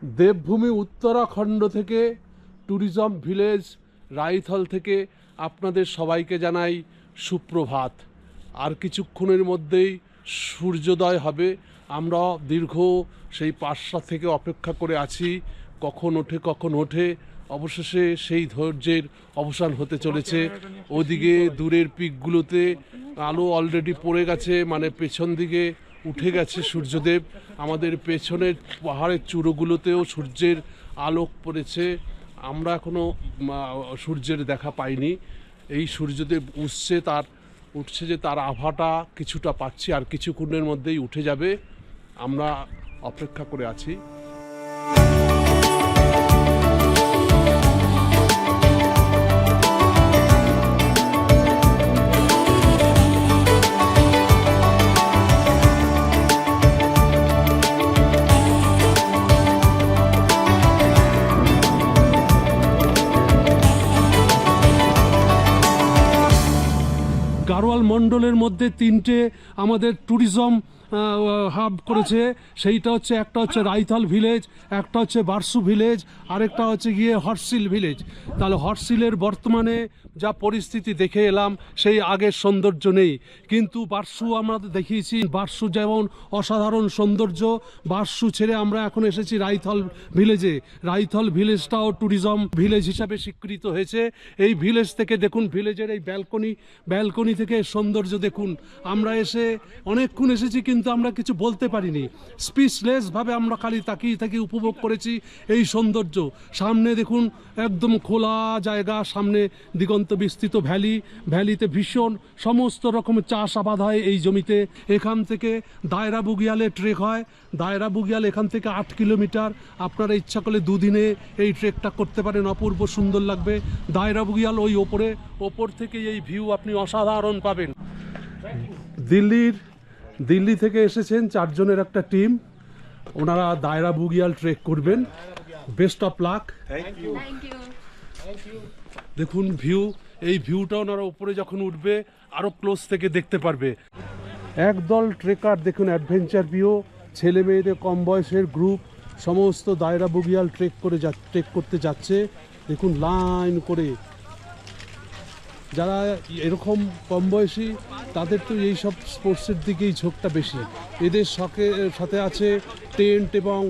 দেবভূমি উত্তরাখণ্ড থেকে tourism village রাইথল থেকে আপনাদের সবাইকে জানাই সুপ্রভাত। আর কিছুক্ষণের মধ্যেই সূর্যোদয় হবে। আমরা দীর্ঘ সেই 5টা থেকে অপেক্ষা করে আছি কখন ওঠে। অবশেষে সেই ধৈর্যের অবসান হতে চলেছে। ওদিকে দূরের পিকগুলোতে আলো অলরেডি পড়ে গেছে, মানে পেছন দিকে উঠে গেছে সূর্যদেব। আমাদের পেছনের পাহাড়ের চূড়োগুলোতেও সূর্যের আলোক পড়েছে। আমরা এখনও সূর্যের দেখা পাইনি। এই সূর্যদেব উঠছে যে তার আভাটা কিছুটা পাচ্ছি, আর কিছুক্ষণের মধ্যেই উঠে যাবে। আমরা অপেক্ষা করে আছি। গাড়োয়াল মণ্ডলের মধ্যে 3টে আমাদের ট্যুরিজম হাব করেছে। সেইটা হচ্ছে, একটা হচ্ছে রাইথল ভিলেজ, একটা হচ্ছে বারসু ভিলেজ, আরেকটা হচ্ছে গিয়ে হর্ষিল ভিলেজ। তাহলে হর্ষিলের বর্তমানে যা পরিস্থিতি দেখে এলাম সেই আগের সৌন্দর্য নেই, কিন্তু বারসু আমরা দেখিয়েছি। বারসু যেমন অসাধারণ সৌন্দর্য, বারসু ছেড়ে আমরা এখন এসেছি রাইথল ভিলেজে। রাইথল ভিলেজটাও ট্যুরিজম ভিলেজ হিসাবে স্বীকৃত হয়েছে। এই ভিলেজ থেকে দেখুন, ভিলেজের এই ব্যালকনি থেকে সৌন্দর্য দেখুন। আমরা এসে অনেকক্ষণ এসেছি, কিন্তু আমরা কিছু বলতে পারিনি। স্পিচলেস ভাবে আমরা খালি তাকিয়ে উপভোগ করেছি এই সৌন্দর্য। সামনে দেখুন একদম খোলা জায়গা, সামনে দিগন্ত বিস্তৃত ভ্যালিতে ভীষণ সমস্ত রকমের চাষ আবাদ হয় এই জমিতে। এখান থেকে দায়রা বুগিয়ালে ট্রেক হয়। দায়রা বুগিয়াল এখান থেকে 8 কিলোমিটার। আপনারা ইচ্ছা করলে দুদিনে এই ট্রেকটা করতে পারেন, অপূর্ব সুন্দর লাগবে। দায়রা বুগিয়াল ওই ওপর থেকে এই ভিউ আপনি অসাধারণ পাবেন। দিল্লি থেকে এসেছেন 4 জনের একটা টিম, ওনারা দায়রা বুগিয়াল ট্রেক করবেন। Best of luck. দেখুন এই ভিউটা ওনারা উপরে যখন উঠবে আরো ক্লোজ থেকে দেখতে পারবে। একদল ট্রেকার দেখুন, অ্যাডভেঞ্চার প্রিয় ছেলে মেয়েদের কম বয়সের গ্রুপ সমস্ত দায়রা বুগিয়াল ট্রেক করতে যাচ্ছে। দেখুন লাইন করে। যারা এরকম কম বয়সী তাদের তো এই সব স্পোর্টসের দিকেই ঝোঁকটা বেশি। এদের সাথে আছে টেন্ট এবং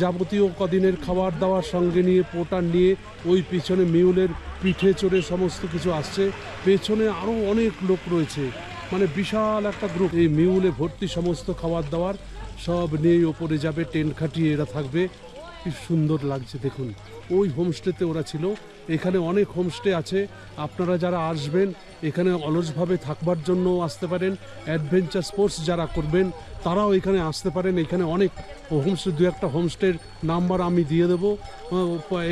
যাবতীয় কদিনের খাবার দাবার সঙ্গে নিয়ে, পোটার নিয়ে। ওই পিছনে মিউলের পিঠে চড়ে সমস্ত কিছু আসছে। পেছনে আরও অনেক লোক রয়েছে, মানে বিশাল একটা গ্রুপ। এই মিউলে ভর্তি সমস্ত খাবার দাবার সব নিয়ে ওপরে যাবে, টেন্ট খাটিয়ে এরা থাকবে। কি সুন্দর লাগছে দেখুন। ওই হোমস্টেতে ওরা ছিল। এখানে অনেক হোমস্টে আছে। আপনারা যারা আসবেন এখানে অলসভাবে থাকবার জন্য আসতে পারেন। অ্যাডভেঞ্চার স্পোর্টস যারা করবেন তারাও এখানে আসতে পারেন। এখানে অনেক হোমস্টে, 2-1টা হোমস্টের নাম্বার আমি দিয়ে দেবো।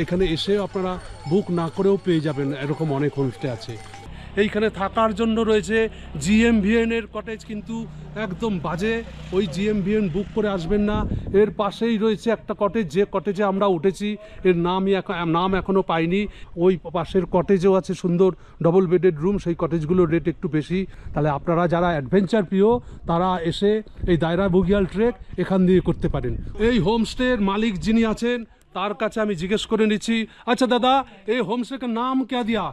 এখানে এসে আপনারা বুক না করেও পেয়ে যাবেন, এরকম অনেক হোমস্টে আছে। এইখানে থাকার জন্য রয়েছে GMVN এর কটেজ, কিন্তু একদম বাজে। ওই GMVN বুক করে আসবেন না। এর পাশেই রয়েছে একটা কটেজ, যে কটেজে আমরা উঠেছি এর নাম এখনও পাইনি। ওই পাশের কটেজেও আছে সুন্দর ডবল বেডেড রুম। সেই কটেজগুলোর রেট একটু বেশি। তাহলে আপনারা যারা অ্যাডভেঞ্চার প্রিয় তারা এসে এই দায়রা বুগিয়াল ট্রেক এখান দিয়ে করতে পারেন। এই হোমস্টের মালিক যিনি আছেন তার কাছে আমি জিজ্ঞেস করে নিচ্ছি। আচ্ছা দাদা, এই হোমস্টে কা নাম কে দিয়া?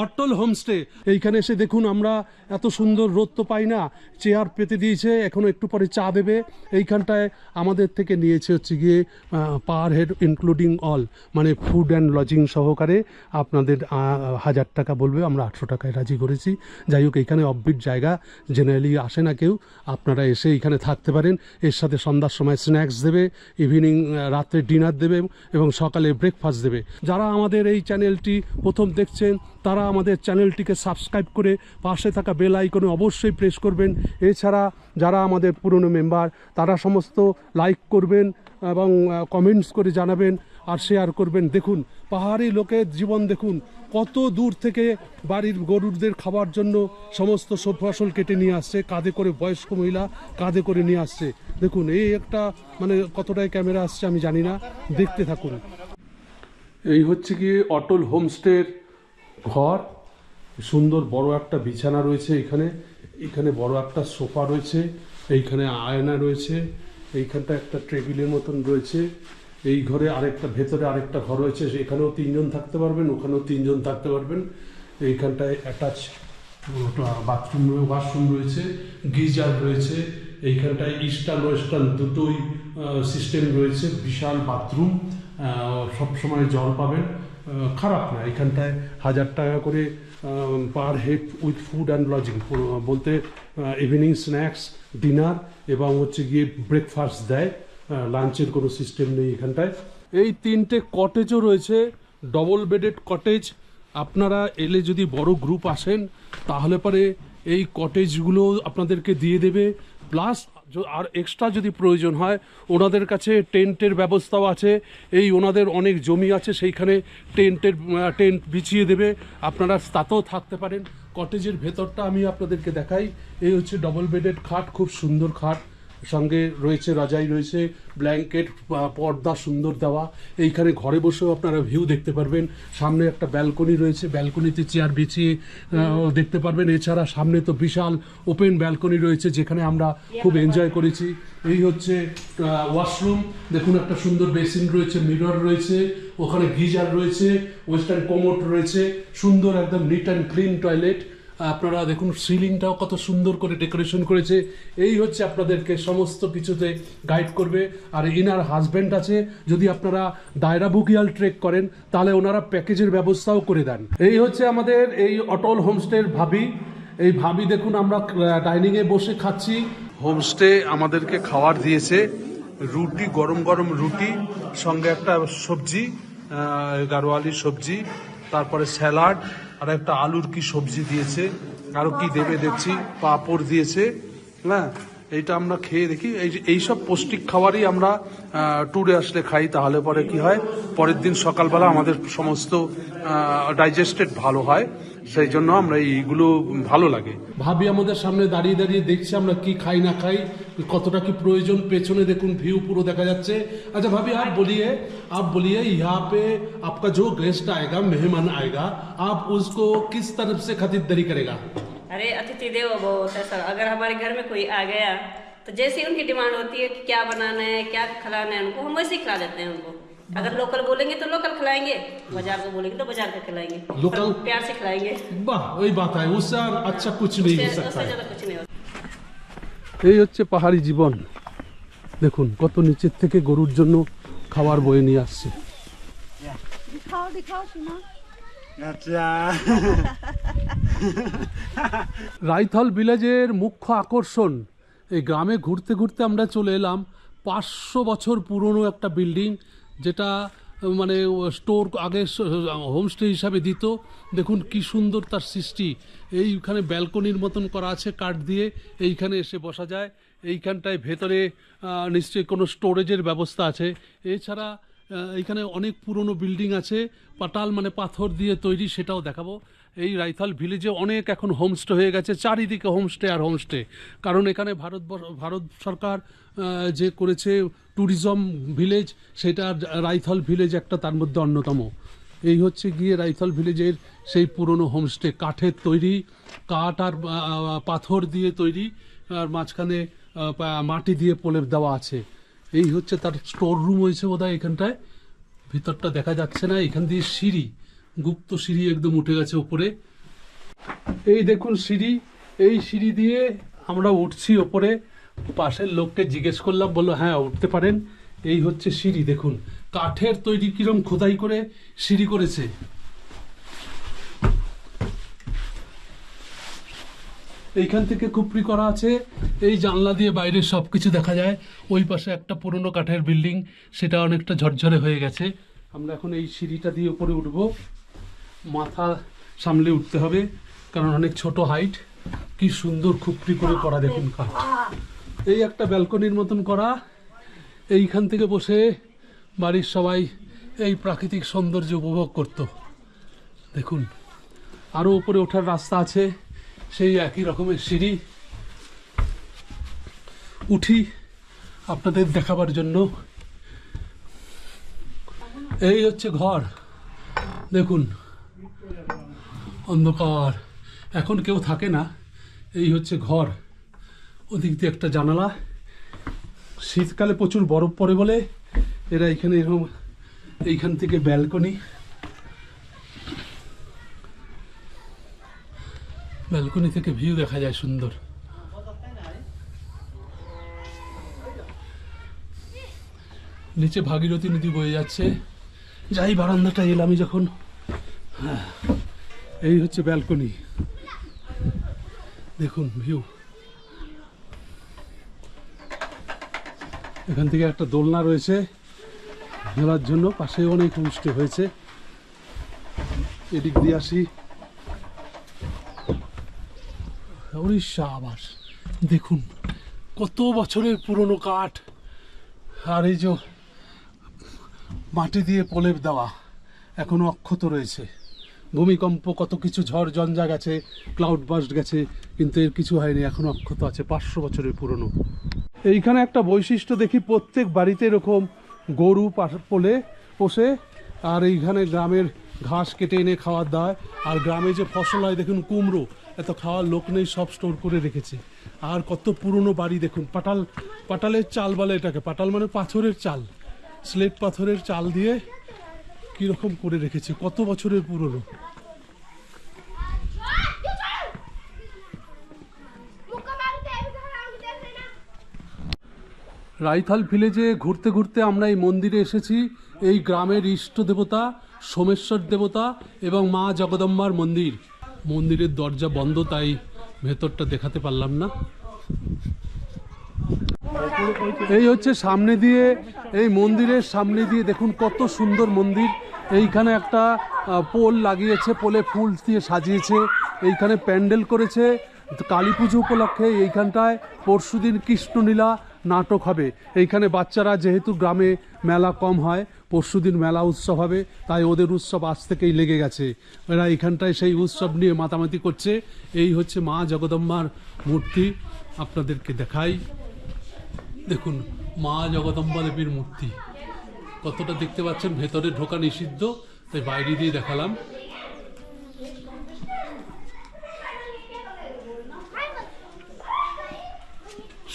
অটল হোমস্টে। এইখানে এসে দেখুন, আমরা এত সুন্দর রোদ তো পাই না, চেয়ার পেতে দিয়েছে, এখনো একটু পরে চা দেবে। এইখানটায় আমাদের থেকে নিয়েছে হচ্ছে গিয়ে পার হেড ইনক্লুডিং অল, মানে ফুড অ্যান্ড লজিং সহকারে আপনাদের 1000 টাকা বলবে। আমরা 800 টাকায় রাজি করেছি। যাই হোক, এইখানে অফবিট জায়গা, জেনারেলি আসে না কেউ। আপনারা এসে এইখানে থাকতে পারেন। এর সাথে সন্ধ্যার সময় স্ন্যাক্স দেবে, ইভিনিং রাত্রে ডিনার দেবে এবং সকালে ব্রেকফাস্ট দেবে। যারা আমাদের এই চ্যানেলটি প্রথম দেখছেন তারা আমাদের চ্যানেলটিকে সাবস্ক্রাইব করে পাশে থাকা বেল আইকনে অবশ্যই প্রেস করবেন। এছাড়া যারা আমাদের পুরনো মেম্বার তারা সমস্ত লাইক করবেন এবং কমেন্টস করে জানাবেন আর শেয়ার করবেন। দেখুন পাহাড়ি লোকের জীবন দেখুন, কত দূর থেকে বাড়ির গরুদের খাবার জন্য সমস্ত সব ফসল কেটে নিয়ে আসছে, কাঁধে করে বয়স্ক মহিলা কাঁধে করে নিয়ে আসছে। দেখুন এই একটা, মানে কতটাই ক্যামেরা আসছে আমি জানি না, দেখতে থাকুন। এই হচ্ছে কি অটল হোমস্টের ঘর। সুন্দর বড় একটা বিছানা রয়েছে এখানে বড় একটা সোফা রয়েছে, এইখানে আয়না রয়েছে, এইখানটা একটা টেবিলের মতন রয়েছে। এই ঘরে আরেকটা, ভেতরে আরেকটা ঘর রয়েছে, এখানেও 3 জন থাকতে পারবেন, ওখানেও 3 জন থাকতে পারবেন। এইখানটায় অ্যাটাচ বাথরুম, ওয়াশরুম রয়েছে, গিজার রয়েছে। এইখানটায় ইস্টার্ন ওয়েস্টার্ন দুটোই সিস্টেম রয়েছে। বিশাল বাথরুম, সবসময় জল পাবেন, খারাপ না। এখানটায় 1000 টাকা করে per head with food and lodging, বলতে ইভিনিং স্ন্যাক্স, ডিনার এবং হচ্ছে গিয়ে ব্রেকফাস্ট দেয়। লাঞ্চের কোনো সিস্টেম নেই এখানটায়। এই 3টে কটেজও রয়েছে, ডবল বেডেড কটেজ। আপনারা এলে যদি বড় গ্রুপ আসেন তাহলে পরে এই কটেজগুলো আপনাদেরকে দিয়ে দেবে। প্লাস আর এক্সট্রা যদি প্রয়োজন হয়, ওনাদের কাছে টেন্টের ব্যবস্থাও আছে। এই ওনাদের অনেক জমি আছে, সেইখানে টেন্ট বিছিয়ে দেবে, আপনারা তাতেও থাকতে পারেন। কটেজের ভেতরটা আমি আপনাদেরকে দেখাই। এই হচ্ছে ডবল বেডেড খাট, খুব সুন্দর খাট, সঙ্গে রয়েছে রাজাই, রয়েছে ব্ল্যাঙ্কেট, পর্দা সুন্দর দেওয়া। এইখানে ঘরে বসেও আপনারা ভিউ দেখতে পারবেন। সামনে একটা ব্যালকনি রয়েছে, ব্যালকনিতে চেয়ার বিছিয়ে দেখতে পারবেন। এছাড়া সামনে তো বিশাল ওপেন ব্যালকনি রয়েছে, যেখানে আমরা খুব এনজয় করেছি। এই হচ্ছে ওয়াশরুম, দেখুন একটা সুন্দর বেসিন রয়েছে, মিরর রয়েছে, ওখানে গিজার রয়েছে, ওয়েস্টার্ন কোমোড রয়েছে, সুন্দর একদম নিট অ্যান্ড ক্লিন টয়লেট। আপনারা দেখুন সিলিংটাও কত সুন্দর করে ডেকোরেশন করেছে। এই হচ্ছে আপনাদেরকে সমস্ত কিছুতে গাইড করবে। আর ইনার হাজব্যান্ড আছে, যদি আপনারা দায়রা বুকিয়াল ট্রেক করেন তাহলে ওনারা প্যাকেজের ব্যবস্থাও করে দেন। এই হচ্ছে আমাদের এই অটল হোমস্টের ভাবি। এই ভাবি দেখুন, আমরা ডাইনিংয়ে বসে খাচ্ছি। হোমস্টে আমাদেরকে খাবার দিয়েছে, রুটি, গরম গরম রুটি, সঙ্গে একটা সবজি, গারোয়ালি সবজি, তারপরে স্যালাড, আর একটা আলুর কি সবজি দিয়েছে, আরও কি দেবে দেখছি, পাঁপড় দিয়েছে। হ্যাঁ, এইটা আমরা খেয়ে দেখি। এইসব পৌষ্টিক খাবারই আমরা ট্যুরে আসলে খাই, তাহলে পরে কি হয়, পরের দিন সকালবেলা আমাদের সমস্ত ডাইজেস্টেড ভালো হয়। সেই জন্য আমরা এইগুলো ভালো লাগে। ভাবি আমাদের সামনে দাঁড়িয়ে দাঁড়িয়ে দেখছি আমরা কি খাই না খাই, কতটা কি প্রয়োজন। পেছনে দেখুন ভিউ পুরো দেখা যাচ্ছে। अच्छा भाभी आप बोलिए यहाँ पे आपका जो गेस्ट आएगा, मेहमान आएगा, आप उसको किस तरफ से खरीदारी करेगा? अरे अतिथि देवो भव है सर। अगर हमारे घर में कोई आ गया तो जैसी उनकी डिमांड होती है कि क्या बनाना है, क्या खिलाना है उनको, हम वैसे ही खिला देते हैं उनको। अगर लोकल बोलेंगे तो लोकल खिलाएंगे, बाजार को बोलेंगे तो बाजार का खिलाएंगे, लोकल प्यार से खिलाएंगे। वाह, वही बात है, उससे अच्छा कुछ नहीं हो सकता। उससे ज्यादा कुछ नहीं होता। এই হচ্ছে পাহাড়ি জীবন। দেখুন কত নিচের থেকে গরুর জন্য খাবার বয়ে নিয়ে আসছে। রাইথল ভিলেজের মুখ্য আকর্ষণ, এই গ্রামে ঘুরতে ঘুরতে আমরা চলে এলাম 500 বছর পুরনো একটা বিল্ডিং, যেটা মানে স্টোর আগে হোমস্টে হিসাবে দিত। দেখুন কি সুন্দর তার সৃষ্টি। এইখানে ব্যালকনির মতন করা আছে কাঠ দিয়ে, এইখানে এসে বসা যায়। এইখানটায় ভেতরে নিশ্চয়ই কোনো স্টোরেজের ব্যবস্থা আছে। এছাড়া এইখানে অনেক পুরনো বিল্ডিং আছে, পাটাল মানে পাথর দিয়ে তৈরি, সেটাও দেখাবো। এই রাইথল ভিলেজে অনেক এখন হোমস্টে হয়ে গেছে, চারিদিকে হোমস্টে আর হোমস্টে। কারণ এখানে ভারত সরকার যে করেছে ট্যুরিজম ভিলেজ, সেটা রাইথল ভিলেজ একটা তার মধ্যে অন্যতম। এই হচ্ছে গিয়ে রাইথল ভিলেজের সেই পুরনো হোমস্টে, কাঠের তৈরি, কাঠ আর পাথর দিয়ে তৈরি, আর মাঝখানে মাটি দিয়ে প্রলেপ দেওয়া আছে। এই হচ্ছে তার স্টোর রুম হয়েছে বোধহয় এখানটায়, ভিতরটা দেখা যাচ্ছে না। এখান দিয়ে সিঁড়ি, গুপ্ত সিঁড়ি একদম উঠে গেছে উপরে। এই দেখুন সিঁড়ি, এই সিঁড়ি দিয়ে আমরা উঠছি ওপরে। পাশের লোককে জিজ্ঞেস করলাম, বললো হ্যাঁ উঠতে পারেন। এই হচ্ছে সিঁড়ি, দেখুন কাঠের তৈরি, কিরম খোদাই করে সিঁড়ি করেছে। এইখান থেকে খুপড়ি করা আছে, এই জানলা দিয়ে বাইরে সব কিছু দেখা যায়। ওই পাশে একটা পুরনো কাঠের বিল্ডিং, সেটা অনেকটা ঝরঝরে হয়ে গেছে। আমরা এখন এই সিঁড়িটা দিয়ে উপরে উঠবো, মাথা সামলে উঠতে হবে কারণ অনেক ছোট হাইট। কি সুন্দর খুপড়ি করে করা দেখুন কাঠ। এই একটা ব্যালকনির মতন করা, এইখান থেকে বসে বাড়ির সবাই এই প্রাকৃতিক সৌন্দর্য উপভোগ করত। দেখুন আরও উপরে ওঠার রাস্তা আছে, সেই একই রকমের সিঁড়ি। উঠি আপনাদের দেখাবার জন্য। এই হচ্ছে ঘর, দেখুন অন্ধকার, এখন কেউ থাকে না। এই হচ্ছে ঘর, ওদিক দিয়ে একটা জানালা। শীতকালে প্রচুর বরফ পড়ে বলে এরা এখানে এরকম এইখান থেকে ব্যালকনি, ব্যালকনি থেকে ভিউ দেখা যায় সুন্দর। নিচে ভাগীরথী নদী বয়ে যাচ্ছে। যাই বারান্দাটা এলাম যখন, হ্যাঁ এই হচ্ছে ব্যালকনি, দেখুন ভিউ। এখান থেকে একটা দোলনা রয়েছে মেলার জন্য, পাশে অনেক অনুষ্ঠান হয়েছে। এদিক দিয়ে আসি, উড়িষ্যা আবাস, দেখুন কত বছরের পুরনো কাঠ, আর এই যে মাটি দিয়ে প্রলেপ দেওয়া এখনো অক্ষত রয়েছে। ভূমিকম্প কত কিছু, ঝড় ঝঞ্ঝা গেছে, ক্লাউড বাস্ট গেছে, কিন্তু এর কিছু হয়নি, এখনো অক্ষত আছে, 500 বছরের পুরনো। এইখানে একটা বৈশিষ্ট্য দেখি, প্রত্যেক বাড়িতে এরকম গরু পোষে, আর এইখানে গ্রামের ঘাস কেটে এনে খাওয়ার দেয়। আর গ্রামে যে ফসল হয় দেখুন, কুমড়ো, এত খাওয়ার লোক নেই, সব স্টোর করে রেখেছে। আর কত পুরনো বাড়ি দেখুন, পাটালের চাল বলে এটাকে, পাটাল মানে পাথরের চাল, স্লেট পাথরের চাল দিয়ে কীরকম করে রেখেছে, কত বছরের পুরনো। রাইথাল ভিলেজে ঘুরতে ঘুরতে আমরা এই মন্দিরে এসেছি। এই গ্রামের ইষ্ট দেবতা সোমেশ্বর দেবতা এবং মা জগদম্বার মন্দির। মন্দিরের দরজা বন্ধ, তাই ভেতরটা দেখাতে পারলাম না। এই হচ্ছে সামনে দিয়ে, এই মন্দিরের সামনে দিয়ে দেখুন কত সুন্দর মন্দির। এইখানে একটা পোল লাগিয়েছে, পোলে ফুল দিয়ে সাজিয়েছে, এইখানে প্যান্ডেল করেছে কালী পুজো উপলক্ষে। এইখানটায় পরশুদিন কৃষ্ণলীলা নাটক হবে। এইখানে বাচ্চারা, যেহেতু গ্রামে মেলা কম হয়, পরশুদিন মেলা উৎসব হবে, তাই ওদের উৎসব আজ থেকেই লেগে গেছে। এরা এইখানটায় সেই উৎসব নিয়ে মাতামাতি করছে। এই হচ্ছে মা জগদম্বার মূর্তি, আপনাদেরকে দেখাই, দেখুন মা জগদম্বা দেবীর মূর্তি কতটা দেখতে পাচ্ছেন। ভেতরে ঢোকা নিষিদ্ধ, তাই বাইরে দিয়ে দেখালাম।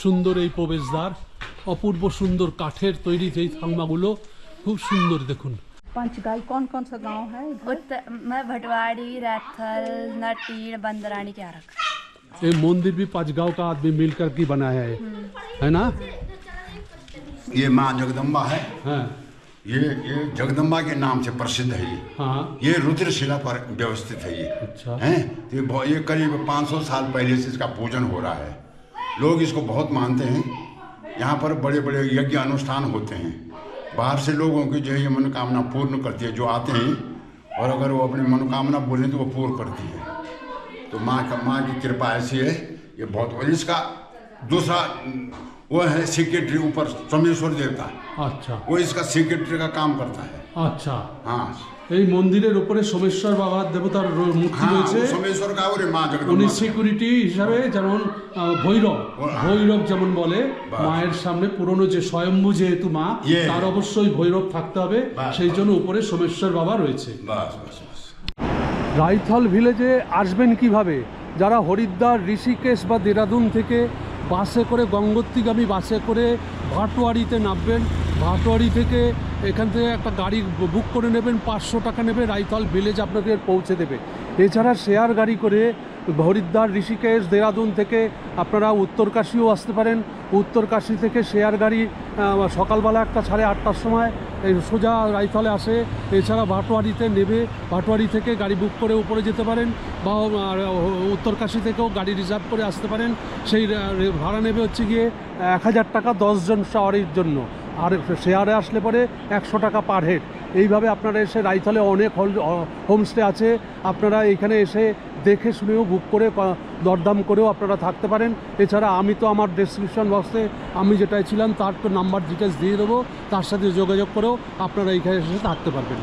সুন্দর এই প্রবেশদ্বার, অপূর্ব সুন্দর কাঠের তৈরি যেই থাম্বাগুলো, খুব সুন্দর দেখুন। पंचगाई कौन कौन सा गांव है? मैं भटवाड़ी, रैथल, नटीड़, बंदरानी के आरक। ये मंदिर भी 5 गांव का आदमी मिलकर के बनाया है ना? ये माँ जगदम्बा है। हाँ। ये जगदम्बा के नाम से प्रसिद्ध है ये। हाँ। ये रुद्रशिला पर व्यवस्थित है ये। अच्छा। हैं? तो ये करीब 500 साल पहले से इसका पूजन हो रहा है। लोग इसको बहुत मानते हैं। यहाँ पर बड़े बड़े यज्ञ अनुष्ठान होते हैं। बाहर से लोगों की जो है ये मनोकामना पूर्ण करती है, जो आते हैं, और अगर वो अपनी मनोकामना बोलें तो वो पूर्ण करती है। तो माँ की कृपा ऐसी है, ये बहुत। और इसका दूसरा वो है सेक्रेटरी, ऊपर सोमेश्वर देवता, अच्छा, वो इसका सेक्रेटरी का काम करता है। अच्छा। हाँ, এই মন্দিরের উপরে সোমেশ্বর বাবা দেবতার মূর্তি हाँ, রয়েছে। वो सोमेश्वर का और माँ উনি जगदम्बा का। সিকিউরিটি হিসাবে, যেমন ভৈরব, ভৈরব যেমন বলে, মায়ের সামনে পুরনো যে স্বয়ম্ভু যেহেতু মা, Yes. তার অবশ্যই ভৈরব থাকতে হবে, বাস। সেই জন্য উপরে সোমেশ্বর বাবা রয়েছে। बस बस बस। রাইথল ভিলেজে আসবেন কিভাবে? যারা হরিদ্বার, ঋষিকেশ বা দেরাদুন থেকে বাসে করে, গঙ্গোত্রীগামী বাসে করে ভাটোয়ারিতে নামবেন। ভাটোয়ারি থেকে এখান থেকে একটা গাড়ি বুক করে নেবেন, 500 টাকা নেবে, রাইথল ভিলেজ আপনাকে পৌঁছে দেবে। এছাড়া শেয়ার গাড়ি করে হরিদ্বার, ঋষিকেশ, দেরাদুন থেকে আপনারা উত্তরকাশীও আসতে পারেন। উত্তরকাশী থেকে শেয়ার গাড়ি সকালবেলা একটা 8:30টার সময় এই সোজা রাইথলে আসে। এছাড়া ভাটোয়ারিতে নেবে, ভাটোয়ারি থেকে গাড়ি বুক করে উপরে যেতে পারেন, বা উত্তরকাশী থেকেও গাড়ি রিজার্ভ করে আসতে পারেন। সেই ভাড়া নেবে হচ্ছে গিয়ে 1000 টাকা 10 জন সওয়ারির জন্য, আর শেয়ারে আসলে পরে 100 টাকা পার হেড। এইভাবে আপনারা এসে রাইথলে অনেক হোমস্টে আছে, আপনারা এখানে এসে দেখে শুনেও বুক করে দরদাম করেও আপনারা থাকতে পারেন। এছাড়া আমি তো আমার ডেসক্রিপশন বক্সে আমি যেটাই ছিলাম তার তো নাম্বার ডিটেলস দিয়ে দেবো, তার সাথে যোগাযোগ করেও আপনারা এইখানে এসে থাকতে পারবেন।